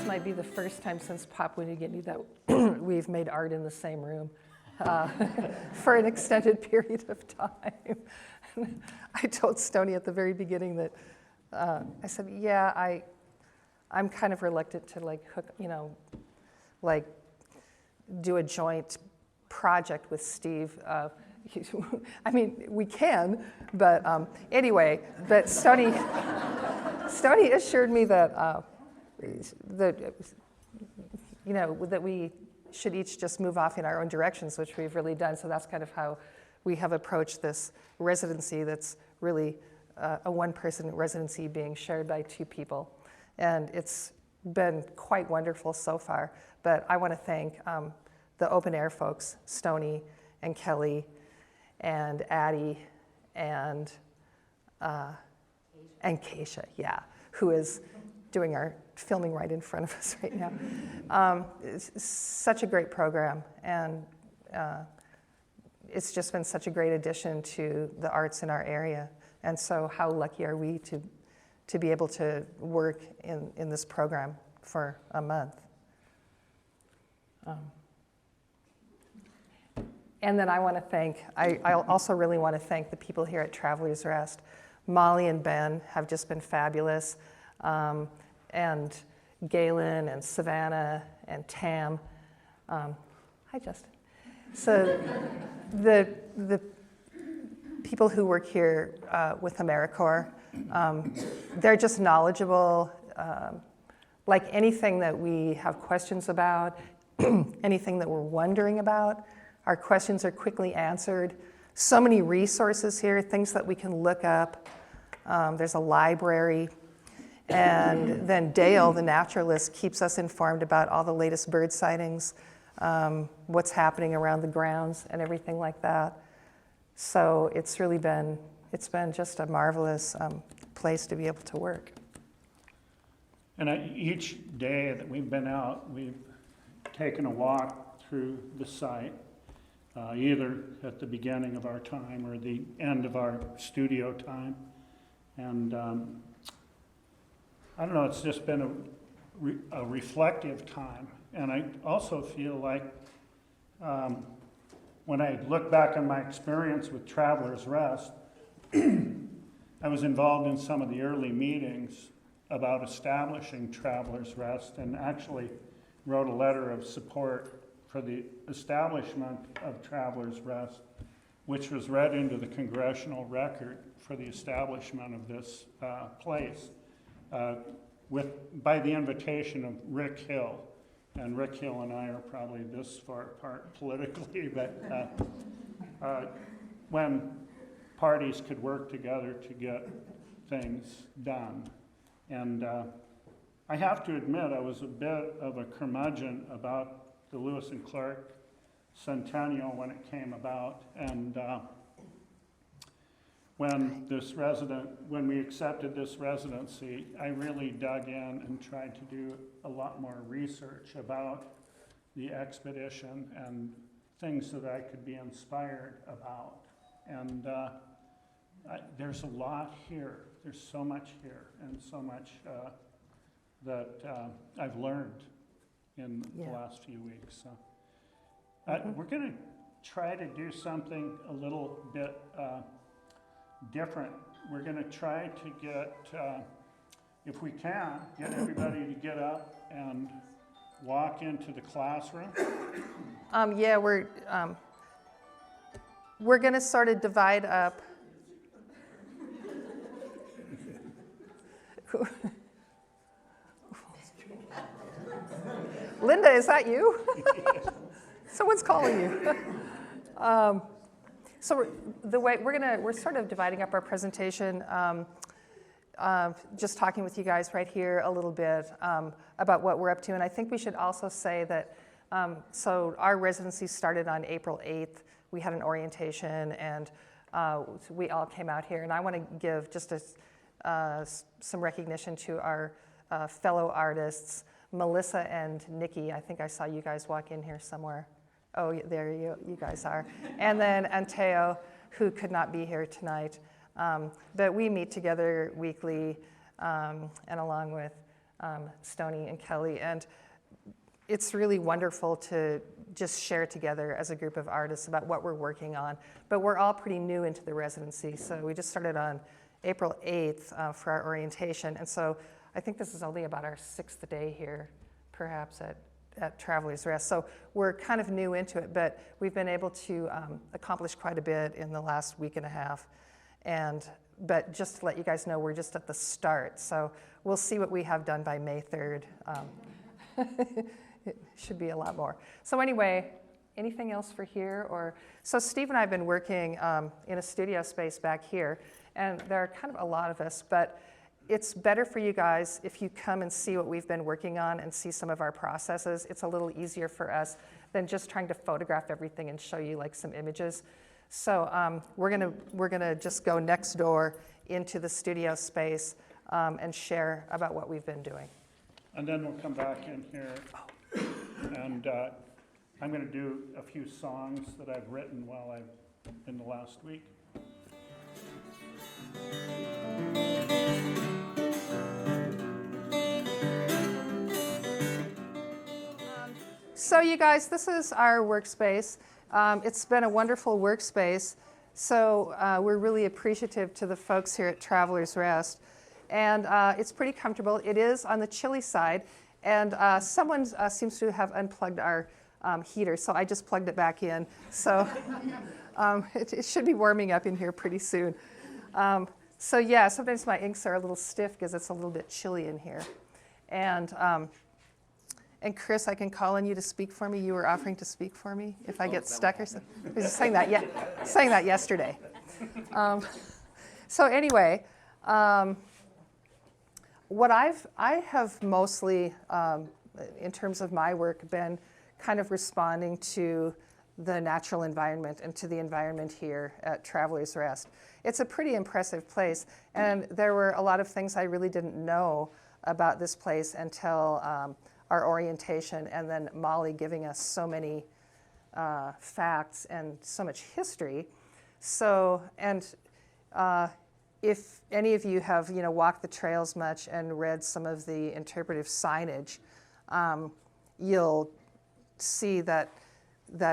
might be the first time since Papua New Guinea that we've made art in the same room for an extended period of time. I told Stoney at the very beginning that I said, yeah, I'm kind of reluctant to like hook, like do a joint project with Steve. I mean, we can, but anyway, but Stoney assured me that that we should each just move off in our own directions, which we've really done. So that's kind of how we have approached this residency that's really a one-person residency being shared by two people. And it's been quite wonderful so far. But I want to thank the open air folks, Stoney and Kelly and Addie and Keisha, yeah, who is doing our filming right in front of us right now. It's such a great program, and it's just been such a great addition to the arts in our area. And so how lucky are we to be able to work in this program for a month. And then I want to thank, I also really want to thank the people here at Travelers Rest. Molly and Ben have just been fabulous. And Galen and Savannah and Tam. Hi, Justin. So the people who work here with AmeriCorps, they're just knowledgeable. Like anything that we have questions about, anything that we're wondering about, our questions are quickly answered. So many resources here, things that we can look up. There's a library. And then Dale, the naturalist, keeps us informed about all the latest bird sightings, what's happening around the grounds and everything like that. So it's been just a marvelous place to be able to work. And each day that we've been out, we've taken a walk through the site, either at the beginning of our time or the end of our studio time. And I don't know, it's just been a reflective time. And I also feel like when I look back on my experience with Travelers Rest, I was involved in some of the early meetings about establishing Travelers Rest, and actually wrote a letter of support for the establishment of Travelers Rest, which was read into the congressional record for the establishment of this place. By the invitation of Rick Hill. And Rick Hill and I are probably this far apart politically, but when parties could work together to get things done. And I have to admit, I was a bit of a curmudgeon about the Lewis and Clark Centennial when it came about. And when we accepted this residency, I really dug in and tried to do a lot more research about the expedition and things that I could be inspired about. And there's a lot here. There's so much here, and so much that I've learned in the last few weeks. So we're going to try to do something a little bit different. We're going to try to get, if we can, get everybody to get up and walk into the classroom. We're going to sort of divide up. Linda, is that you? Someone's calling you. So the way we're sort of dividing up our presentation, just talking with you guys right here a little bit about what we're up to. And I think we should also say that, so our residency started on April 8th. We had an orientation, and we all came out here. And I want to give just some recognition to our fellow artists, Melissa and Nikki. I think I saw you guys walk in here somewhere. Oh, there you guys are. And then Anteo, who could not be here tonight. But we meet together weekly, and along with Stoney and Kelly. And it's really wonderful to just share together as a group of artists about what we're working on. But we're all pretty new into the residency, so we just started on April 8th for our orientation. And so I think this is only about our 6th day here, perhaps at Travelers Rest. So we're kind of new into it, but we've been able to accomplish quite a bit in the last week and a half. But just to let you guys know, we're just at the start. So we'll see what we have done by May 3rd. It should be a lot more. So anyway, anything else for here? So Steve and I have been working in a studio space back here, and there are kind of a lot of us, but it's better for you guys if you come and see what we've been working on and see some of our processes. It's a little easier for us than just trying to photograph everything and show you like some images. So we're gonna just go next door into the studio space and share about what we've been doing. And then we'll come back in here, and I'm going to do a few songs that I've written while I've in the last week. So you guys, this is our workspace. It's been a wonderful workspace. So we're really appreciative to the folks here at Travelers Rest. And it's pretty comfortable. It is on the chilly side. And someone seems to have unplugged our heater, so I just plugged it back in. So it should be warming up in here pretty soon. So yeah, sometimes my inks are a little stiff because it's a little bit chilly in here. And Chris, I can call on you to speak for me. You were offering to speak for me if I get stuck or something. I was just saying that yesterday. So anyway, what I have mostly, in terms of my work, been kind of responding to the natural environment and to the environment here at Travelers Rest. It's a pretty impressive place, and there were a lot of things I really didn't know about this place until our orientation, and then Molly giving us so many facts and so much history. So, and if any of you have, walked the trails much and read some of the interpretive signage, you'll see that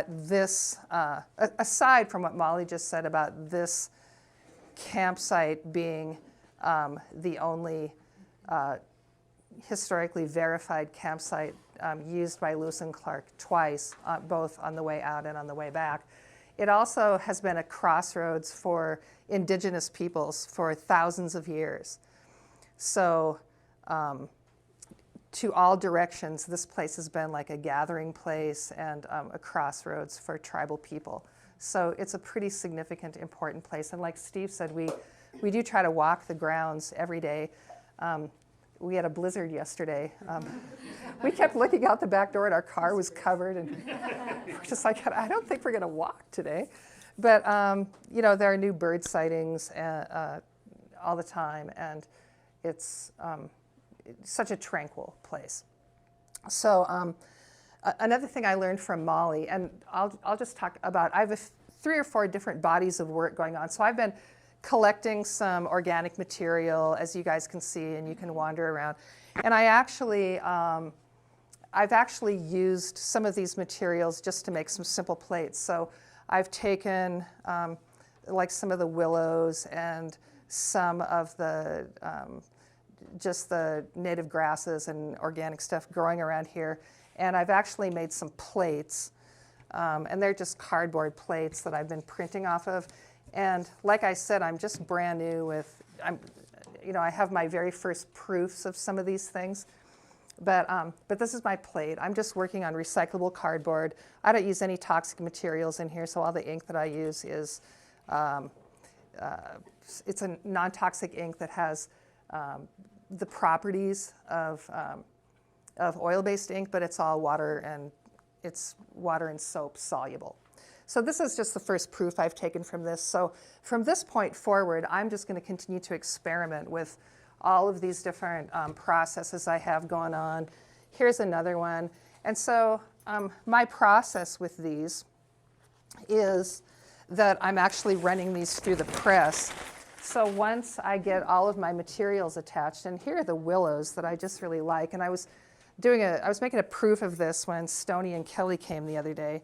this, aside from what Molly just said about this campsite being the only historically verified campsite used by Lewis and Clark twice, both on the way out and on the way back, it also has been a crossroads for indigenous peoples for thousands of years. So to all directions, this place has been like a gathering place and a crossroads for tribal people. So it's a pretty significant, important place. And like Steve said, we do try to walk the grounds every day. We had a blizzard yesterday. We kept looking out the back door and our car was covered, and we're just like, I don't think we're gonna walk today. But there are new bird sightings all the time, and it's such a tranquil place. So another thing I learned from Molly, and I'll just talk about, I have 3 or 4 different bodies of work going on. So I've been collecting some organic material, as you guys can see, and you can wander around. And I've actually used some of these materials just to make some simple plates. So I've taken like some of the willows and some of the just the native grasses and organic stuff growing around here. And I've actually made some plates, and they're just cardboard plates that I've been printing off of. And like I said, I'm just brand new with, I have my very first proofs of some of these things. But this is my plate. I'm just working on recyclable cardboard. I don't use any toxic materials in here, so all the ink that I use is, it's a non-toxic ink that has the properties of oil-based ink, but it's all water and soap soluble. So this is just the first proof I've taken from this. So from this point forward, I'm just going to continue to experiment with all of these different processes I have going on. Here's another one. And so my process with these is that I'm actually running these through the press. So once I get all of my materials attached, and here are the willows that I just really like, and I was making a proof of this when Stoney and Kelly came the other day.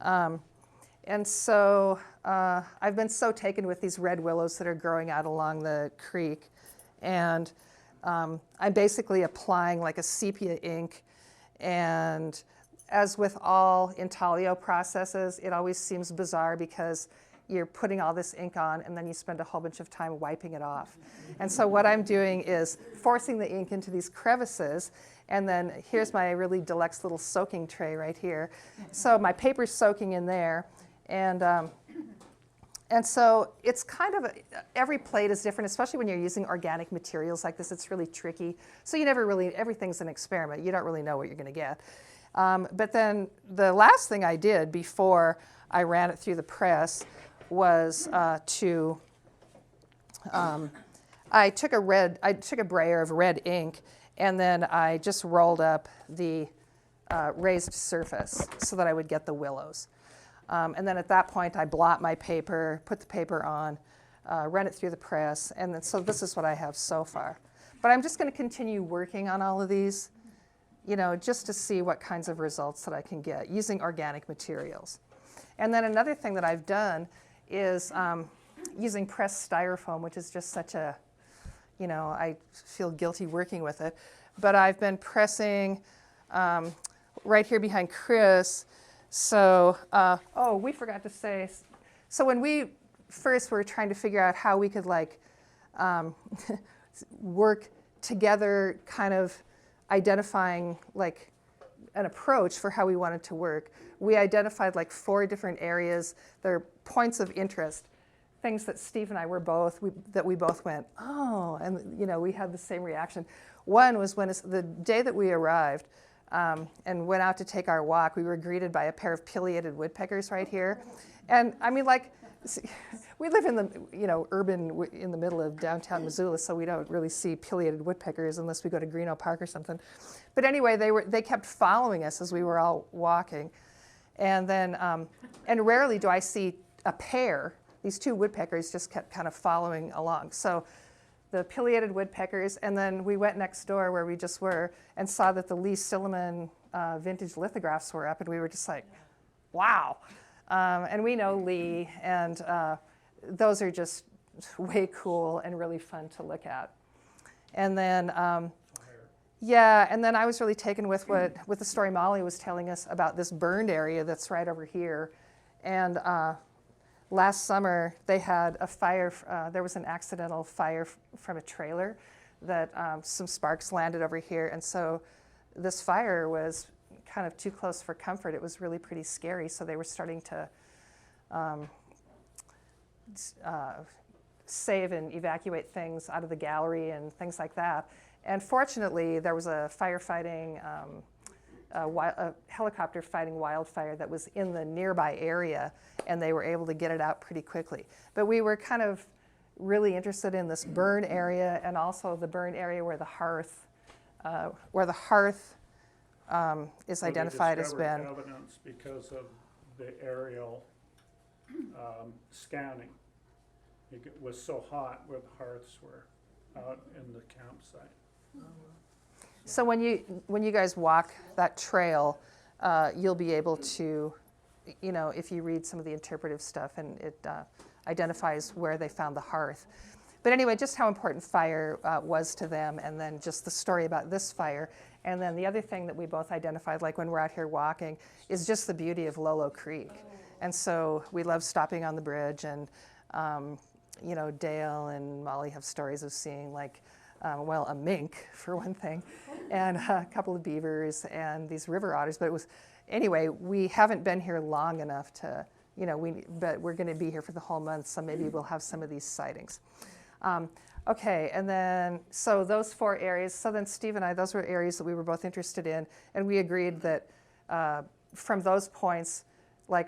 And so I've been so taken with these red willows that are growing out along the creek. And I'm basically applying like a sepia ink. And as with all intaglio processes, it always seems bizarre because you're putting all this ink on and then you spend a whole bunch of time wiping it off. And so what I'm doing is forcing the ink into these crevices, and then here's my really deluxe little soaking tray right here. So my paper's soaking in there, and so it's kind of, every plate is different, especially when you're using organic materials like this. It's really tricky. So you never really, everything's an experiment. You don't really know what you're going to get. But then the last thing I did before I ran it through the press was I took a brayer of red ink, and then I just rolled up the raised surface so that I would get the willows. And then at that point, I blot my paper, put the paper on, run it through the press, and then so this is what I have so far. But I'm just going to continue working on all of these, just to see what kinds of results that I can get using organic materials. And then another thing that I've done is using pressed styrofoam, which is just such a, I feel guilty working with it. But I've been pressing right here behind Chris. So, we forgot to say, so when we first were trying to figure out how we could work together, kind of identifying an approach for how we wanted to work, we identified 4 different areas. They're points of interest, things that Steve and I were we both went, oh, and we had the same reaction. One was when the day that we arrived and went out to take our walk, we were greeted by a pair of pileated woodpeckers right here. And I mean, we live in the, urban, in the middle of downtown Missoula, so we don't really see pileated woodpeckers unless we go to Greeno Park or something. But anyway, they kept following us as we were all walking. And then, and rarely do I see a pair. These 2 woodpeckers just kept kind of following along. So the pileated woodpeckers, and then we went next door where we just were and saw that the Lee Silliman vintage lithographs were up, and we were just like, wow. And we know Lee, and those are just way cool and really fun to look at. And then, and then I was really taken with the story Molly was telling us about this burned area that's right over here. And last summer, they had a fire, there was an accidental fire from a trailer that some sparks landed over here. And so this fire was kind of too close for comfort. It was really pretty scary. So they were starting to save and evacuate things out of the gallery and things like that. And fortunately, there was a helicopter fighting wildfire that was in the nearby area, and they were able to get it out pretty quickly. But we were kind of really interested in this burn area, and also the burn area where the hearth is identified as being. Evidence because of the aerial scanning. It was so hot where the hearths were out in the campsite. So when you guys walk that trail, you'll be able to, if you read some of the interpretive stuff, and it identifies where they found the hearth. But anyway, just how important fire was to them, and then just the story about this fire. And then the other thing that we both identified, when we're out here walking, is just the beauty of Lolo Creek. And so we love stopping on the bridge, and Dale and Molly have stories of seeing a mink for one thing, and a couple of beavers and these river otters. But anyway, we haven't been here long enough to, but we're going to be here for the whole month, so maybe we'll have some of these sightings. Okay, and then, so those 4 areas, so then Steve and I, those were areas that we were both interested in, and we agreed that from those points,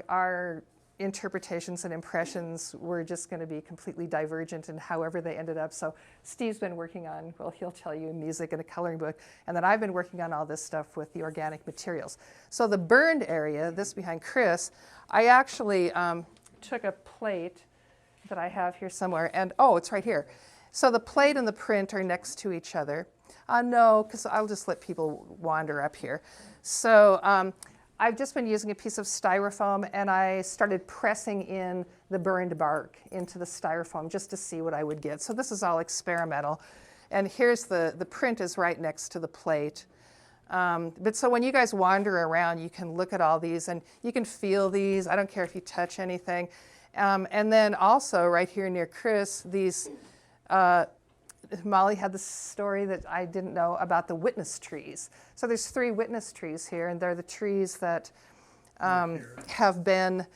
our interpretations and impressions were just going to be completely divergent in however they ended up. So Steve's been working on, he'll tell you, music and a coloring book, and then I've been working on all this stuff with the organic materials. So the burned area, this behind Chris, I actually took a plate that I have here somewhere. And oh, it's right here. So the plate and the print are next to each other. No, because I'll just let people wander up here. So I've just been using a piece of styrofoam, and I started pressing in the burned bark into the styrofoam just to see what I would get. So this is all experimental. And here's the print is right next to the plate. But so when you guys wander around, you can look at all these and you can feel these. I don't care if you touch anything. And then also right here near Chris, these, Molly had this story that I didn't know about the witness trees. So there's 3 witness trees here, and they're the trees that have been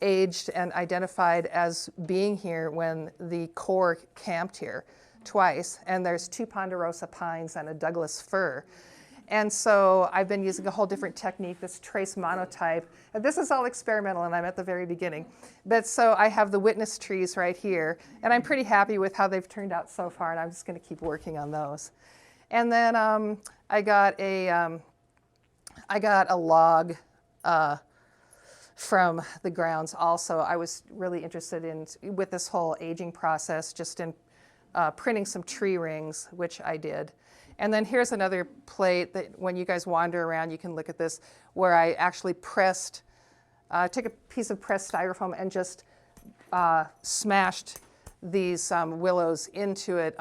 aged and identified as being here when the Corps camped here twice. And there's 2 ponderosa pines and a Douglas fir. And so I've been using a whole different technique, this trace monotype. And this is all experimental, and I'm at the very beginning. But so I have the witness trees right here, and I'm pretty happy with how they've turned out so far, and I'm just going to keep working on those. And then I got a log from the grounds also. I was really interested in, with this whole aging process, just in printing some tree rings, which I did. And then here's another plate that when you guys wander around, you can look at this, where I actually pressed, took a piece of pressed styrofoam and just smashed these willows into it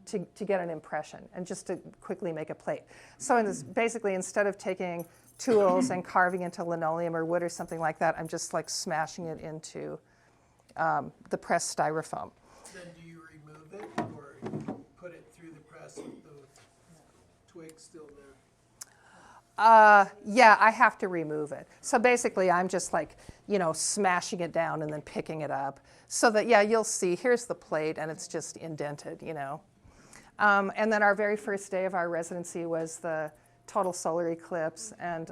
to get an impression and just to quickly make a plate. So basically, instead of taking tools and carving into linoleum or wood or something like that, I'm just like smashing it into the pressed styrofoam. Then do you remove it or you put it through the press with the twigs still there? Yeah, I have to remove it. So basically, I'm just like, smashing it down and then picking it up. So that, yeah, you'll see, here's the plate, and it's just indented, And then our very first day of our residency was the total solar eclipse, and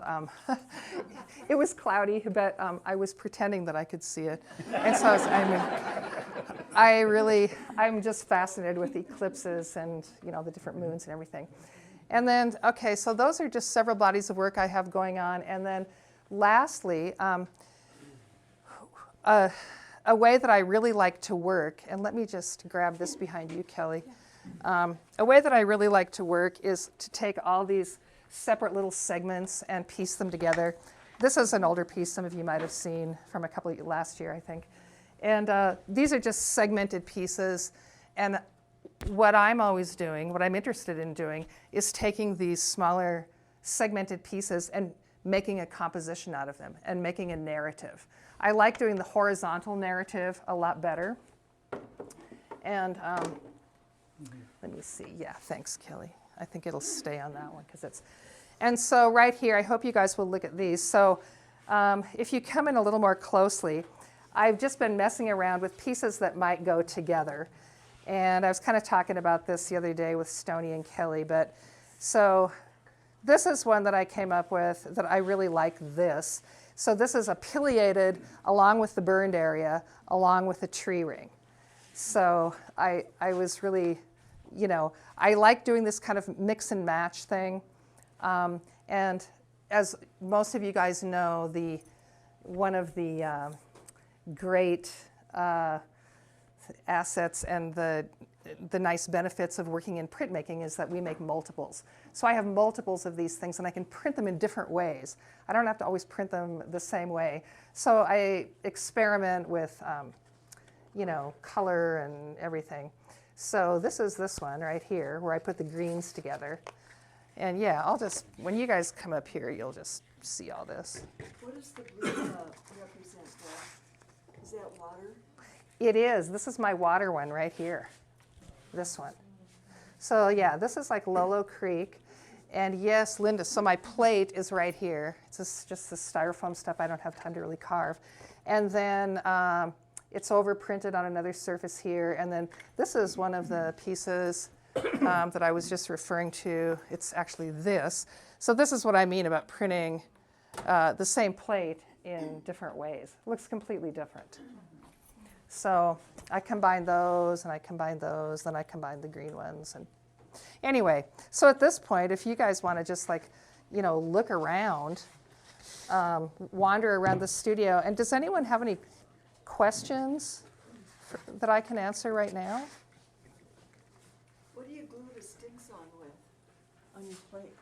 it was cloudy, but I was pretending that I could see it. And so I'm just fascinated with eclipses and, the different moons and everything. And then, okay, so those are just several bodies of work I have going on. And then lastly, a way that I really like to work, and let me just grab this behind you, Kelly. A way that I really like to work is to take all these separate little segments and piece them together. This is an older piece some of you might have seen from last year, I think. And these are just segmented pieces. And what I'm always doing, what I'm interested in doing, is taking these smaller segmented pieces and making a composition out of them and making a narrative. I like doing the horizontal narrative a lot better. And let me see. Yeah, thanks, Kelly. I think it'll stay on that one because it's. And so right here, I hope you guys will look at these. So if you come in a little more closely, I've just been messing around with pieces that might go together. And I was kind of talking about this the other day with Stoney and Kelly. But so this is one that I came up with that I really like this. So this is a pileated along with the burned area, along with the tree ring. So I was really, I like doing this kind of mix and match thing. And as most of you guys know, one of the great assets and the nice benefits of working in printmaking is that we make multiples. So I have multiples of these things, and I can print them in different ways. I don't have to always print them the same way. So I experiment with, color and everything. So this is this one right here, where I put the greens together. And yeah, when you guys come up here, you'll just see all this. What does the blue represent, Beth? Is that water? It is. This is my water one right here. This one. So yeah, this is like Lolo Creek. And yes, Linda, so my plate is right here. It's just the styrofoam stuff I don't have time to really carve. And then it's overprinted on another surface here. And then this is one of the pieces that I was just referring to. It's actually this. So this is what I mean about printing the same plate in different ways. It looks completely different. So I combine those, and I combine those, then I combine the green ones. And anyway, so at this point, if you guys want to just look around, wander around the studio, and does anyone have any questions that I can answer right now. What do you glue the sticks on with, on your plate?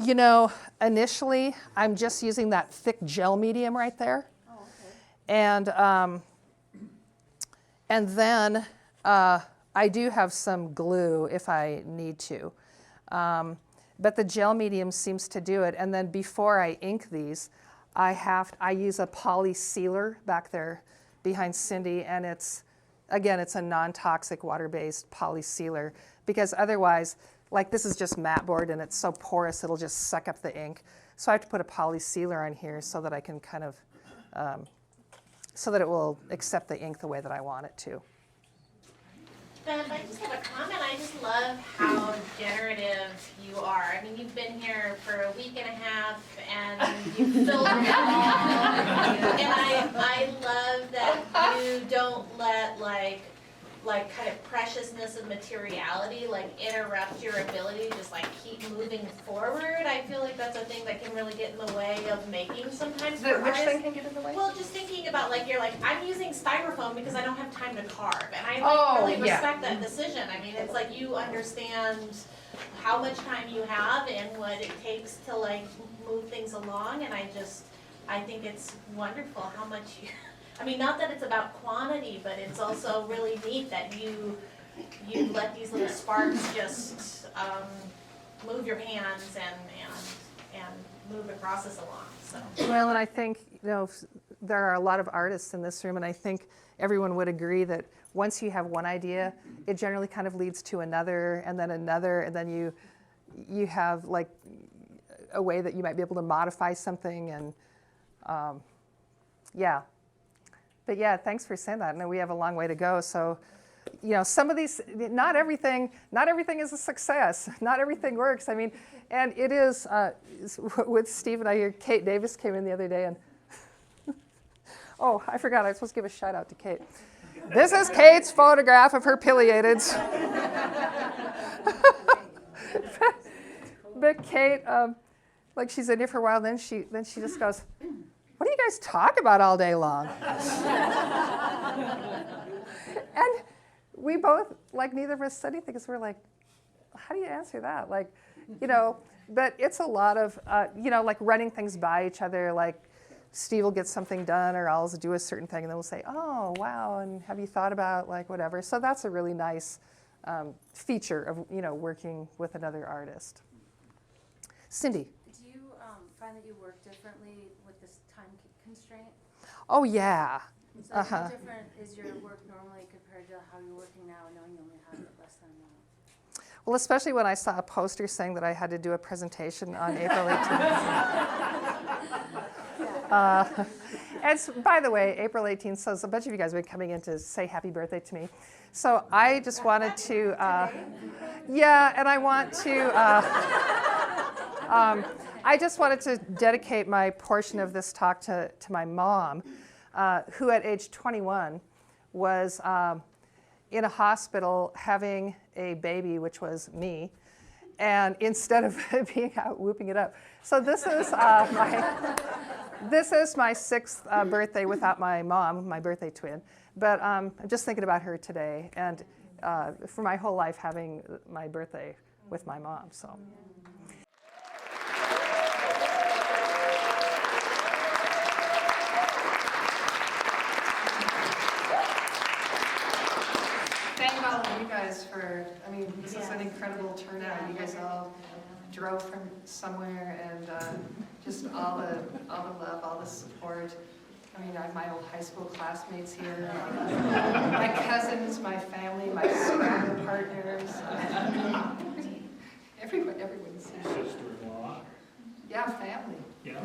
You know, initially, I'm just using that thick gel medium right there. Oh, okay. And then I do have some glue if I need to. But the gel medium seems to do it. And then before I ink these, I use a poly sealer back there behind Cindy, and it's a non-toxic water-based poly sealer, because otherwise, like this is just matte board and it's so porous it'll just suck up the ink. So I have to put a poly sealer on here so that I can kind of, so that it will accept the ink the way that I want it to. Bev, I just have a comment. I just love how generative you are. I mean, you've been here for a week and a half, and you've filled it all. And I love that you don't let like kind of preciousness of materiality interrupt your ability to just keep moving forward. I feel like that's a thing that can really get in the way of making sometimes. For Which artists. thing can get in the way? Well, just thinking about I'm using styrofoam because I don't have time to carve, and I really yeah. respect that decision. I mean, it's like you understand how much time you have and what it takes to move things along, and I think it's wonderful how much you. I mean, not that it's about quantity, but it's also really neat that you let these little sparks just move your hands and move the process along. So. Well, and I think, there are a lot of artists in this room, and I think everyone would agree that once you have one idea, it generally kind of leads to another, and then you have a way that you might be able to modify something, and yeah. But yeah, thanks for saying that. And we have a long way to go. So, some of these, not everything is a success. Not everything works. I mean, and it is, with Steve and I here, Kate Davis came in the other day and, oh, I forgot, I was supposed to give a shout out to Kate. This is Kate's photograph of her pileateds. But Kate, she's in here for a while, then she just goes, "What do you guys talk about all day long?" And we both, neither of us said anything because we're like, how do you answer that? But it's a lot of, running things by each other. Steve will get something done, or I'll do a certain thing, and then we'll say, "Oh, wow, and have you thought about whatever?" So that's a really nice feature of, working with another artist. Cindy. Do you find that you work differently with this time constraint? Oh, yeah. So how different is your work normally compared to how you're working now, knowing you only have less time now? Well, especially when I saw a poster saying that I had to do a presentation on April 18th. And by the way, April 18th, so a bunch of you guys have been coming in to say happy birthday to me. So I just wanted to, and I want to, I just wanted to dedicate my portion of this talk to my mom, who at age 21 was in a hospital having a baby, which was me, and instead of being out whooping it up. So this is my 6th birthday without my mom, my birthday twin. But I'm just thinking about her today, and for my whole life having my birthday with my mom. So. Thank all of you guys for, this is an incredible turnout. You guys all drove from somewhere, and just all the love, all the support. I have my old high school classmates here, my cousins, my family, my scrabble partners. Everyone's here. Sister-in-law. Yeah, family. Yeah.